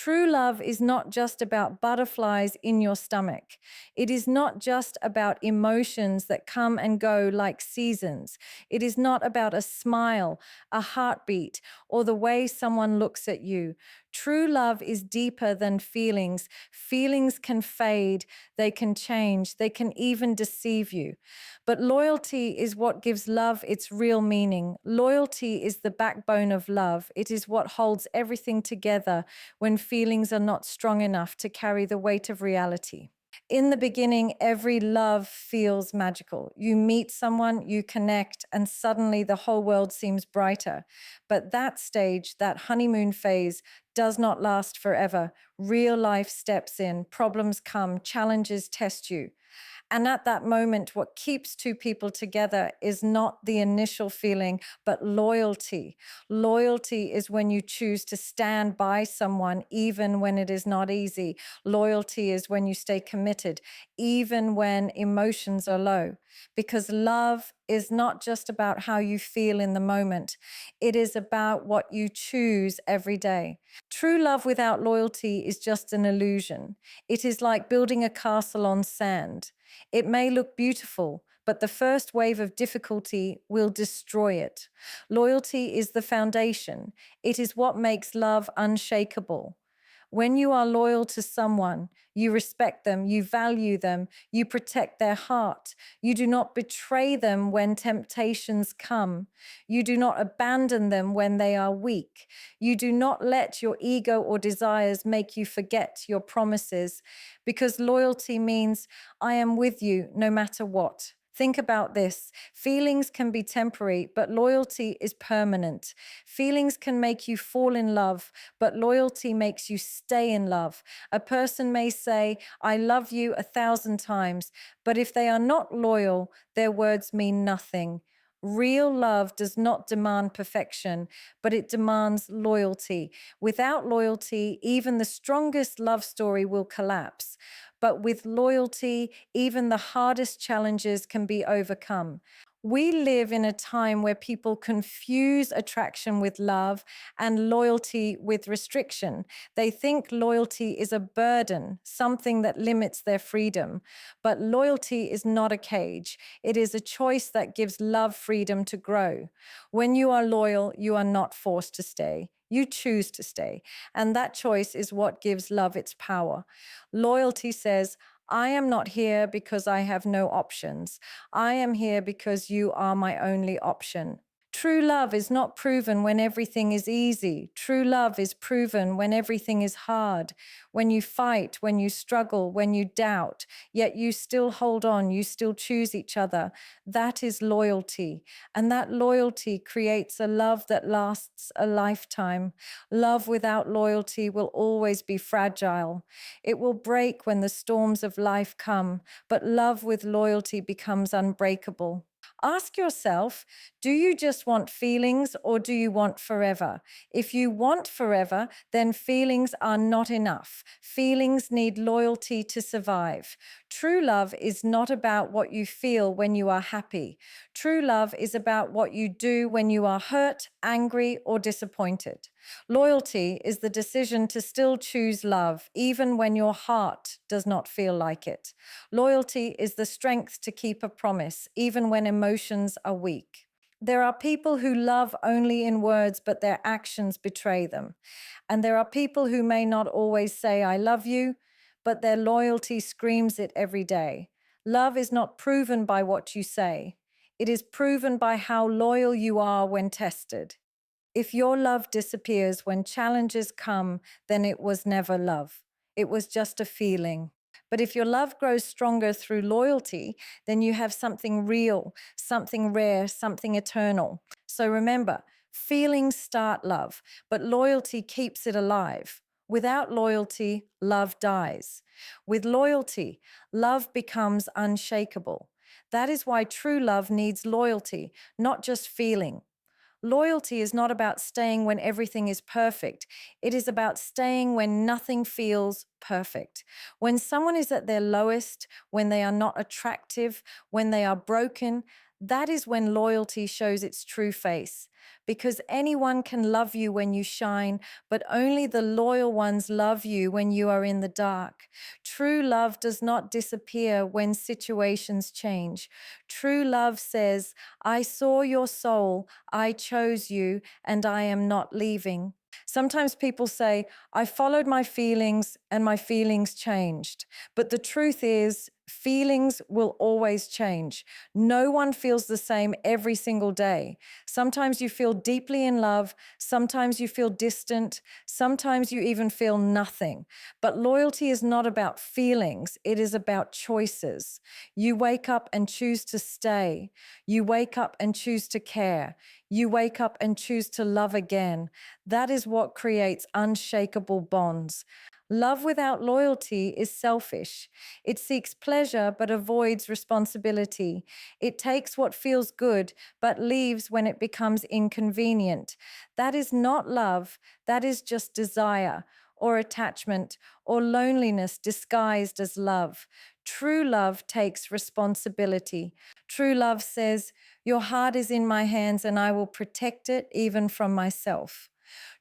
True love is not just about butterflies in your stomach. It is not just about emotions that come and go like seasons. It is not about a smile, a heartbeat, or the way someone looks at you. True love is deeper than feelings. Feelings can fade, they can change, they can even deceive you. But loyalty is what gives love its real meaning. Loyalty is the backbone of love. It is what holds everything together when feelings are not strong enough to carry the weight of reality. In the beginning, every love feels magical. You meet someone, you connect, and suddenly the whole world seems brighter. But that stage, that honeymoon phase, does not last forever. Real life steps in, problems come, challenges test you. And at that moment, what keeps two people together is not the initial feeling, but loyalty. Loyalty is when you choose to stand by someone even when it is not easy. Loyalty is when you stay committed, even when emotions are low. Because love is not just about how you feel in the moment, it is about what you choose every day. True love without loyalty is just an illusion. It is like building a castle on sand. It may look beautiful, but the first wave of difficulty will destroy it. Loyalty is the foundation. It is what makes love unshakable. When you are loyal to someone, you respect them, you value them, you protect their heart. You do not betray them when temptations come. You do not abandon them when they are weak. You do not let your ego or desires make you forget your promises, because loyalty means I am with you no matter what. Think about this. Feelings can be temporary, but loyalty is permanent. Feelings can make you fall in love, but loyalty makes you stay in love. A person may say, I love you 1,000 times, but if they are not loyal, their words mean nothing. Real love does not demand perfection, but it demands loyalty. Without loyalty, even the strongest love story will collapse. But with loyalty, even the hardest challenges can be overcome. We live in a time where people confuse attraction with love and loyalty with restriction. They think loyalty is a burden, something that limits their freedom. But loyalty is not a cage. It is a choice that gives love freedom to grow. When you are loyal, you are not forced to stay. You choose to stay. And that choice is what gives love its power. Loyalty says, I am not here because I have no options. I am here because you are my only option. True love is not proven when everything is easy. True love is proven when everything is hard, when you fight, when you struggle, when you doubt, yet you still hold on, you still choose each other. That is loyalty. And that loyalty creates a love that lasts a lifetime. Love without loyalty will always be fragile. It will break when the storms of life come, but love with loyalty becomes unbreakable. Ask yourself, do you just want feelings or do you want forever? If you want forever, then feelings are not enough. Feelings need loyalty to survive. True love is not about what you feel when you are happy. True love is about what you do when you are hurt, angry, or disappointed. Loyalty is the decision to still choose love, even when your heart does not feel like it. Loyalty is the strength to keep a promise, even when emotions are weak. There are people who love only in words, but their actions betray them. And there are people who may not always say, I love you, but their loyalty screams it every day. Love is not proven by what you say. It is proven by how loyal you are when tested. If your love disappears when challenges come, then it was never love. It was just a feeling. But if your love grows stronger through loyalty, then you have something real, something rare, something eternal. So remember, feelings start love, but loyalty keeps it alive. Without loyalty, love dies. With loyalty, love becomes unshakable. That is why true love needs loyalty, not just feeling. Loyalty is not about staying when everything is perfect. It is about staying when nothing feels perfect. When someone is at their lowest, when they are not attractive, when they are broken, That is when loyalty shows its true face. Because anyone can love you when you shine, but only the loyal ones love you when you are in the dark. True love does not disappear when situations change. True love says, I saw your soul, I chose you, and I am not leaving. Sometimes people say, I followed my feelings and my feelings changed. But the truth is, feelings will always change. No one feels the same every single day. Sometimes you feel deeply in love, sometimes you feel distant, sometimes you even feel nothing. But loyalty is not about feelings, it is about choices. You wake up and choose to stay. You wake up and choose to care. You wake up and choose to love again. That is what creates unshakable bonds. Love without loyalty is selfish. It seeks pleasure but avoids responsibility. It takes what feels good but leaves when it becomes inconvenient. That is not love, that is just desire or attachment or loneliness disguised as love. True love takes responsibility. True love says, Your heart is in my hands and I will protect it even from myself.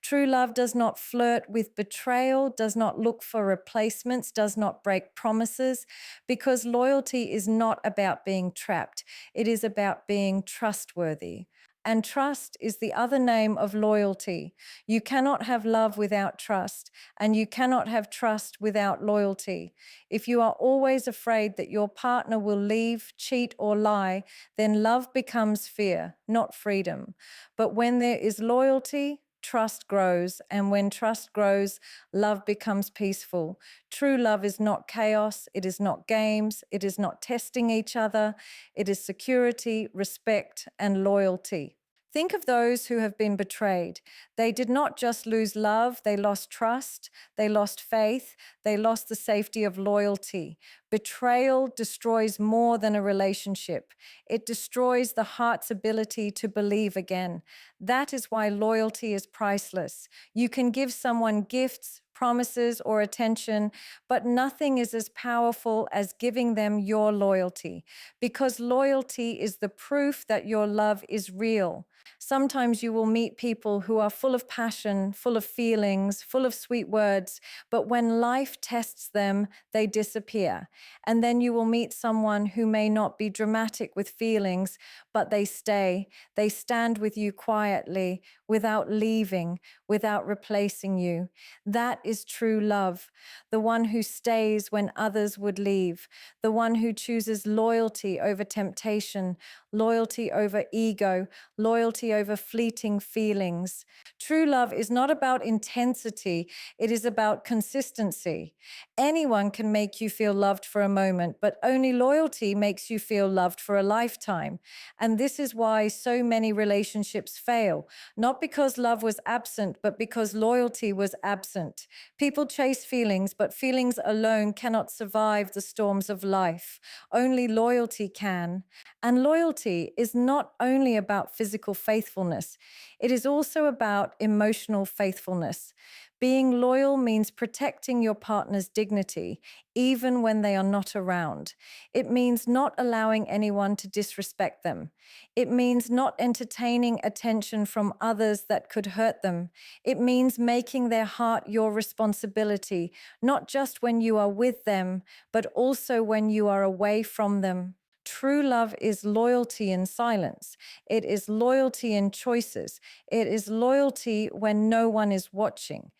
True love does not flirt with betrayal, does not look for replacements, does not break promises, because loyalty is not about being trapped. It is about being trustworthy. And trust is the other name of loyalty. You cannot have love without trust, and you cannot have trust without loyalty. If you are always afraid that your partner will leave, cheat, or lie, then love becomes fear, not freedom. But when there is loyalty, trust grows, and when trust grows, love becomes peaceful. True love is not chaos, it is not games, it is not testing each other, it is security, respect, and loyalty. Think of those who have been betrayed. They did not just lose love, they lost trust, they lost faith, they lost the safety of loyalty. Betrayal destroys more than a relationship. It destroys the heart's ability to believe again. That is why loyalty is priceless. You can give someone gifts, promises, or attention, but nothing is as powerful as giving them your loyalty, because loyalty is the proof that your love is real. Sometimes you will meet people who are full of passion, full of feelings, full of sweet words, but when life tests them, they disappear. And then you will meet someone who may not be dramatic with feelings, but they stay. They stand with you quietly, without leaving, without replacing you. That is true love. The one who stays when others would leave. The one who chooses loyalty over temptation, loyalty over ego, loyalty over fleeting feelings. True love is not about intensity, it is about consistency. Anyone can make you feel loved for a moment, but only loyalty makes you feel loved for a lifetime. And this is why so many relationships fail, not because love was absent, but because loyalty was absent. People chase feelings, but feelings alone cannot survive the storms of life. Only loyalty can. And loyalty is not only about physical faithfulness, it is also about emotional faithfulness. Being loyal means protecting your partner's dignity, even when they are not around. It means not allowing anyone to disrespect them. It means not entertaining attention from others that could hurt them. It means making their heart your responsibility, not just when you are with them, but also when you are away from them. True love is loyalty in silence. It is loyalty in choices. It is loyalty when no one is watching.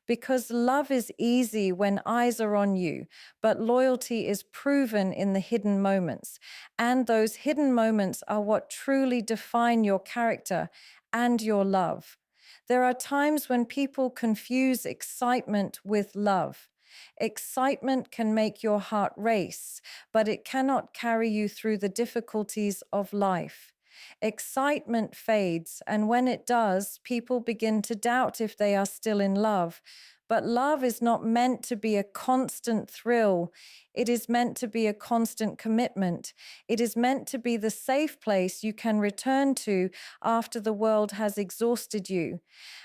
Because love is easy when eyes are on you, but loyalty is proven in the hidden moments. And those hidden moments are what truly define your character and your love. There are times when people confuse excitement with love. Excitement can make your heart race, but it cannot carry you through the difficulties of life. Excitement fades, and when it does, people begin to doubt if they are still in love. But love is not meant to be a constant thrill. It is meant to be a constant commitment. It is meant to be the safe place you can return to after the world has exhausted you.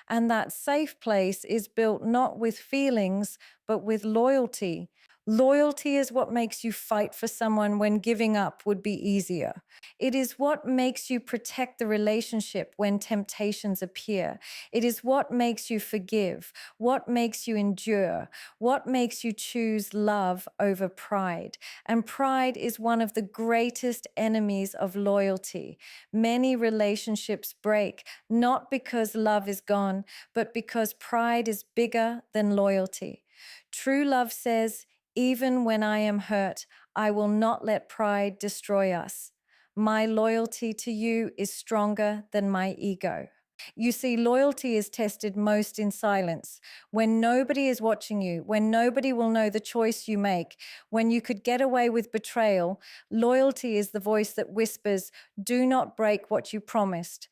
And that safe place is built not with feelings, but with loyalty. Loyalty is what makes you fight for someone when giving up would be easier. It is what makes you protect the relationship when temptations appear. It is what makes you forgive, what makes you endure, what makes you choose love over pride. And pride is one of the greatest enemies of loyalty. Many relationships break not because love is gone, but because pride is bigger than loyalty. True love says, even when I am hurt, I will not let pride destroy us. My loyalty to you is stronger than my ego. You see, loyalty is tested most in silence, when nobody is watching you, when nobody will know the choice you make, when you could get away with betrayal. Loyalty is the voice that whispers, do not break what you promised.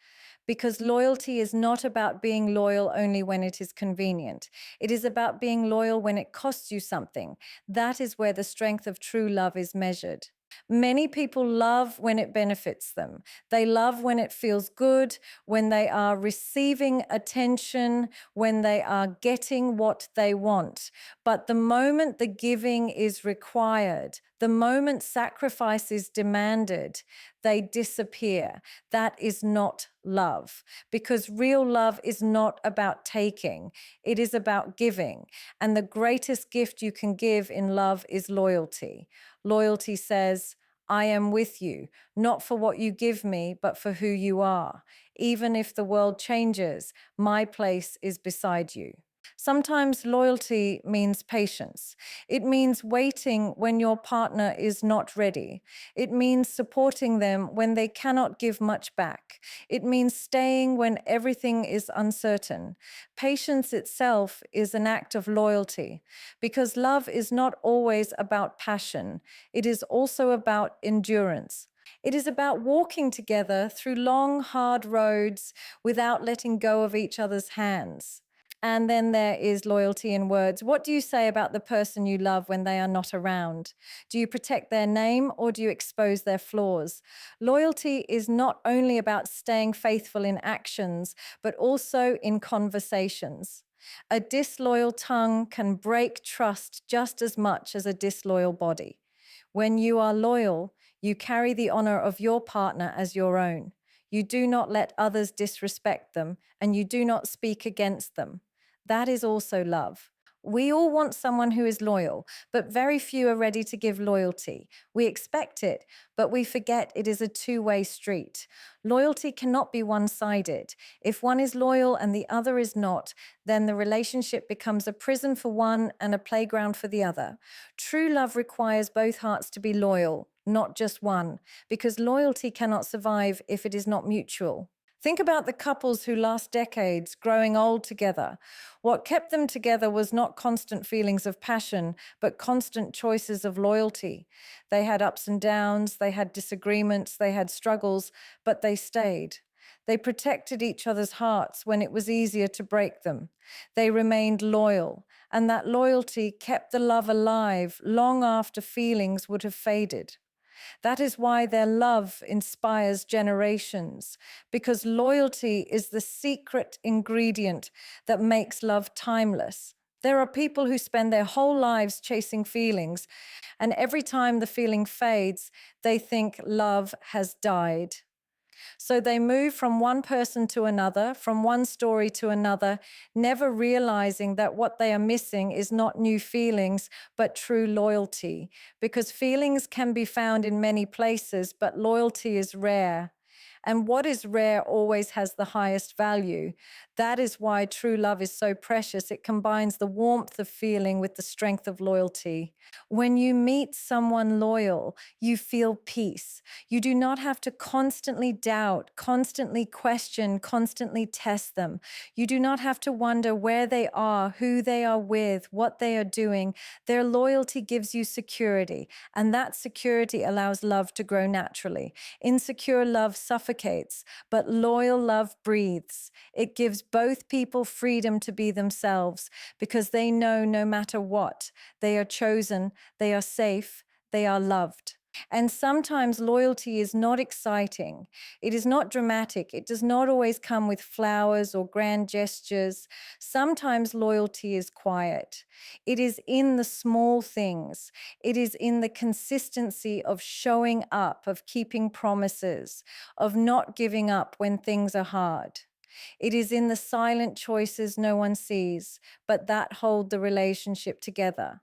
Because loyalty is not about being loyal only when it is convenient. It is about being loyal when it costs you something. That is where the strength of true love is measured. Many people love when it benefits them. They love when it feels good, when they are receiving attention, when they are getting what they want. But the moment the giving is required, the moment sacrifice is demanded, they disappear. That is not love, because real love is not about taking, it is about giving. And the greatest gift you can give in love is loyalty. Loyalty says, I am with you, not for what you give me, but for who you are. Even if the world changes, my place is beside you. Sometimes loyalty means patience. It means waiting when your partner is not ready. It means supporting them when they cannot give much back. It means staying when everything is uncertain. Patience itself is an act of loyalty, because love is not always about passion. It is also about endurance. It is about walking together through long, hard roads without letting go of each other's hands. And then there is loyalty in words. What do you say about the person you love when they are not around? Do you protect their name or do you expose their flaws? Loyalty is not only about staying faithful in actions, but also in conversations. A disloyal tongue can break trust just as much as a disloyal body. When you are loyal, you carry the honor of your partner as your own. You do not let others disrespect them, and you do not speak against them. That is also love. We all want someone who is loyal, but very few are ready to give loyalty. We expect it, but we forget it is a two-way street. Loyalty cannot be one-sided. If one is loyal and the other is not, then the relationship becomes a prison for one and a playground for the other. True love requires both hearts to be loyal, not just one, because loyalty cannot survive if it is not mutual. Think about the couples who last decades growing old together. What kept them together was not constant feelings of passion, but constant choices of loyalty. They had ups and downs, they had disagreements, they had struggles, but they stayed. They protected each other's hearts when it was easier to break them. They remained loyal, and that loyalty kept the love alive long after feelings would have faded. That is why their love inspires generations, because loyalty is the secret ingredient that makes love timeless. There are people who spend their whole lives chasing feelings, and every time the feeling fades, they think love has died. So they move from one person to another, from one story to another, never realizing that what they are missing is not new feelings, but true loyalty. Because feelings can be found in many places, but loyalty is rare. And what is rare always has the highest value. That is why true love is so precious. It combines the warmth of feeling with the strength of loyalty. When you meet someone loyal, you feel peace. You do not have to constantly doubt, constantly question, constantly test them. You do not have to wonder where they are, who they are with, what they are doing. Their loyalty gives you security, and that security allows love to grow naturally. Insecure love suffocates, but loyal love breathes. It gives both people freedom to be themselves because they know no matter what, they are chosen, they are safe, they are loved. And sometimes loyalty is not exciting. It is not dramatic. It does not always come with flowers or grand gestures. Sometimes loyalty is quiet. It is in the small things. It is in the consistency of showing up, of keeping promises, of not giving up when things are hard. It is in the silent choices no one sees, but that hold the relationship together.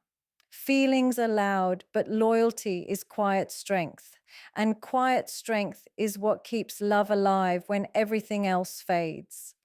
Feelings are loud, but loyalty is quiet strength. And quiet strength is what keeps love alive when everything else fades.